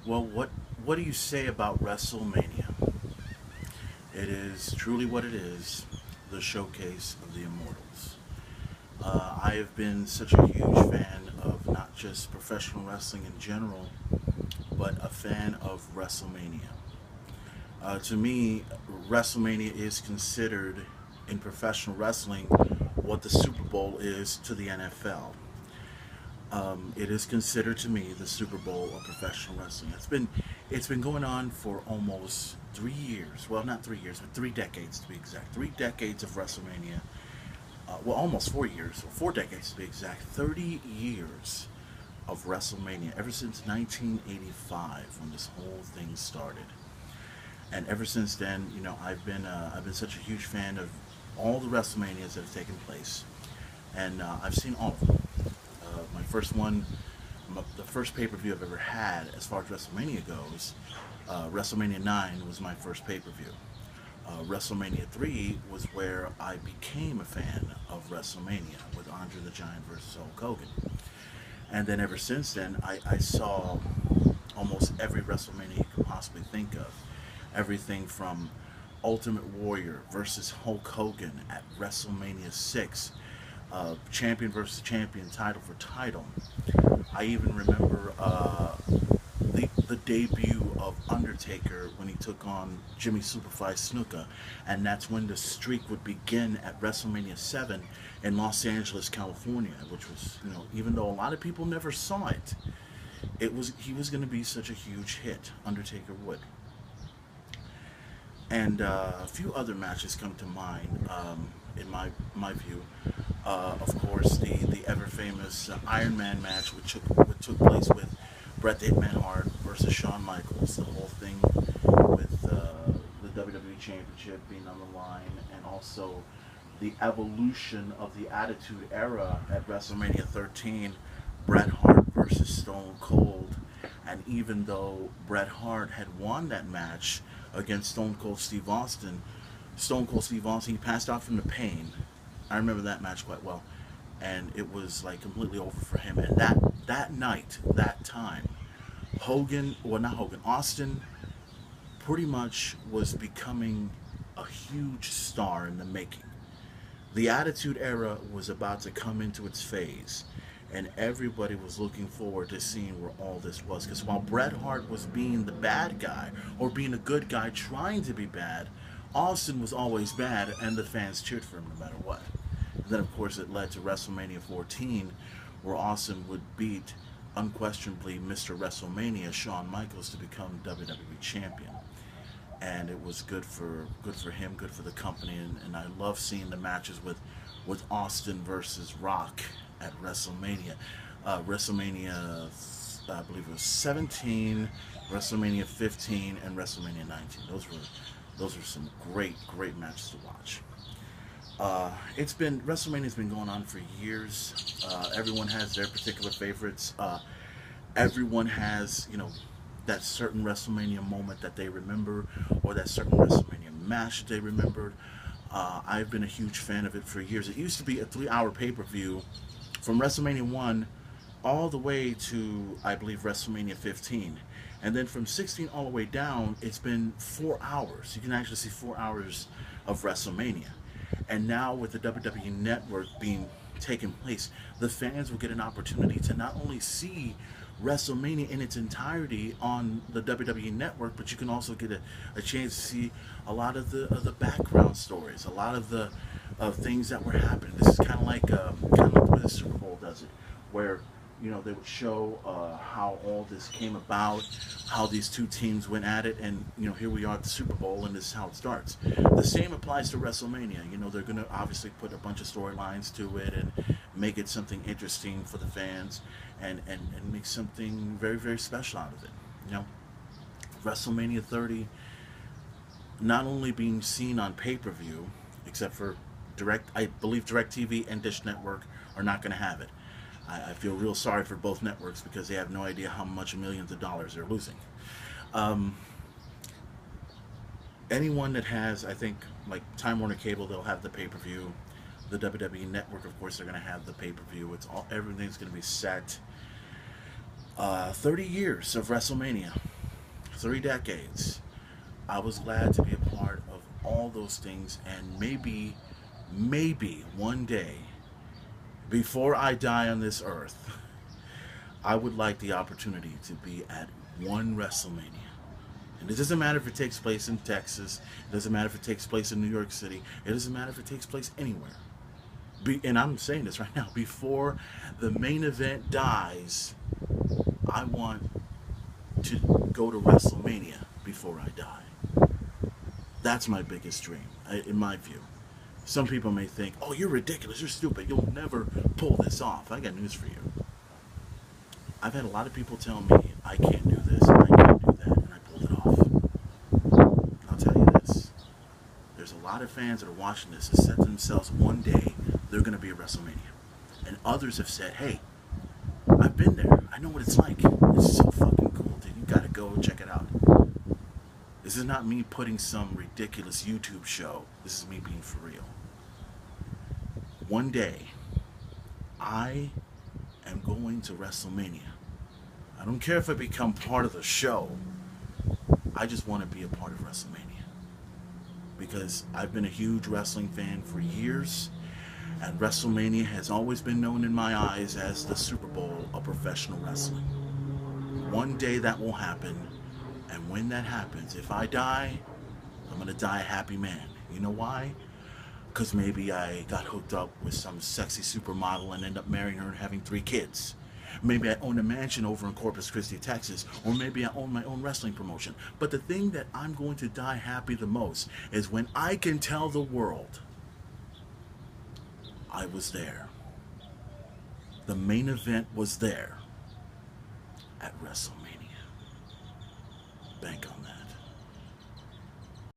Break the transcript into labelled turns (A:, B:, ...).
A: Well, what do you say about Wrestlemania? It is truly what it is, the showcase of the immortals. I have been such a huge fan of not just professional wrestling in general, but a fan of Wrestlemania. To me, Wrestlemania is considered in professional wrestling what the Super Bowl is to the NFL. It is considered to me the Super Bowl of professional wrestling. It's been going on for almost 3 years. Well, not 3 years, but 3 decades to be exact. 3 decades of WrestleMania. Well, almost 4 years, or 4 decades to be exact. 30 years of WrestleMania ever since 1985 when this whole thing started. And ever since then, I've been such a huge fan of all the WrestleManias that have taken place, and I've seen all of them. My first one, the first pay per view I've ever had as far as WrestleMania goes, WrestleMania 9 was my first pay per view. WrestleMania 3 was where I became a fan of WrestleMania with Andre the Giant versus Hulk Hogan. And then ever since then, I saw almost every WrestleMania you could possibly think of. Everything from Ultimate Warrior versus Hulk Hogan at WrestleMania 6, champion versus champion, title for title. I even remember the debut of Undertaker when he took on Jimmy Superfly Snuka, and that's when the streak would begin at WrestleMania 7 in Los Angeles, California, which was, even though a lot of people never saw it, he was going to be such a huge hit. Undertaker would. And a few other matches come to mind in my view. Of course, the ever famous Iron Man match, which took place with Bret the Hitman Hart versus Shawn Michaels. The whole thing with the WWE Championship being on the line, and also the evolution of the Attitude Era at WrestleMania 13, Bret Hart versus Stone Cold. And even though Bret Hart had won that match against Stone Cold Steve Austin, he passed out from the pain. I remember that match quite well, and it was like completely over for him. And that night, that time, not Hogan, Austin pretty much was becoming a huge star in the making. The Attitude Era was about to come into its phase, and everybody was looking forward to seeing where all this was. Because while Bret Hart was being the bad guy, or being a good guy trying to be bad, Austin was always bad, and the fans cheered for him no matter what. And then, of course, it led to WrestleMania 14, where Austin would beat, unquestionably, Mr. WrestleMania, Shawn Michaels, to become WWE Champion. And it was good for him, good for the company, and I love seeing the matches with Austin versus Rock at WrestleMania. WrestleMania, I believe it was 17, WrestleMania 15, and WrestleMania 19. Those were some great matches to watch. WrestleMania's been going on for years. Everyone has their particular favorites. Everyone has that certain WrestleMania moment that they remember, or that certain WrestleMania match that they remembered. I've been a huge fan of it for years. It used to be a 3-hour pay-per-view from WrestleMania 1 all the way to, I believe, WrestleMania 15. And then from 16 all the way down, it's been 4 hours. You can actually see 4 hours of WrestleMania. And now with the WWE Network being taking place, the fans will get an opportunity to not only see WrestleMania in its entirety on the WWE Network, but you can also get a chance to see a lot of the background stories, a lot of the things that were happening. This is kind of like the way the Super Bowl does it, where they would show how all this came about, how these two teams went at it, and here we are at the Super Bowl, and this is how it starts. The same applies to WrestleMania. They're going to obviously put a bunch of storylines to it and make it something interesting for the fans, and make something very, very special out of it. WrestleMania 30 not only being seen on pay-per-view, except for I believe DirecTV and Dish Network are not going to have it. I feel real sorry for both networks because they have no idea how much millions of dollars they're losing. Um, Anyone that has, I think, like Time Warner Cable, they'll have the pay-per-view. The WWE Network, of course, they're going to have the pay-per-view. Everything's going to be set. 30 years of WrestleMania. 3 decades. I was glad to be a part of all those things, and maybe one day, before I die on this earth, I would like the opportunity to be at one WrestleMania. And it doesn't matter if it takes place in Texas, it doesn't matter if it takes place in New York City, it doesn't matter if it takes place anywhere. And I'm saying this right now, before the main event dies, I want to go to WrestleMania before I die. That's my biggest dream, in my view. Some people may think, oh, you're ridiculous, you're stupid, you'll never pull this off. I got news for you. I've had a lot of people tell me I can't do this and I can't do that, and I pulled it off. And I'll tell you this. There's a lot of fans that are watching this that said to themselves, one day they're going to be at WrestleMania. And others have said, hey, I've been there. I know what it's like. It's so fucking cool, dude. You got to go check it out. This is not me putting some ridiculous YouTube show. This is me being for real. One day, I am going to WrestleMania. I don't care if I become part of the show. I just want to be a part of WrestleMania. Because I've been a huge wrestling fan for years, and WrestleMania has always been known in my eyes as the Super Bowl of professional wrestling. One day that will happen, and when that happens, if I die, I'm going to die a happy man. You know why? Because maybe I got hooked up with some sexy supermodel and ended up marrying her and having 3 kids. Maybe I own a mansion over in Corpus Christi, Texas, or maybe I own my own wrestling promotion. But the thing that I'm going to die happy the most is when I can tell the world I was there. The main event was there at WrestleMania.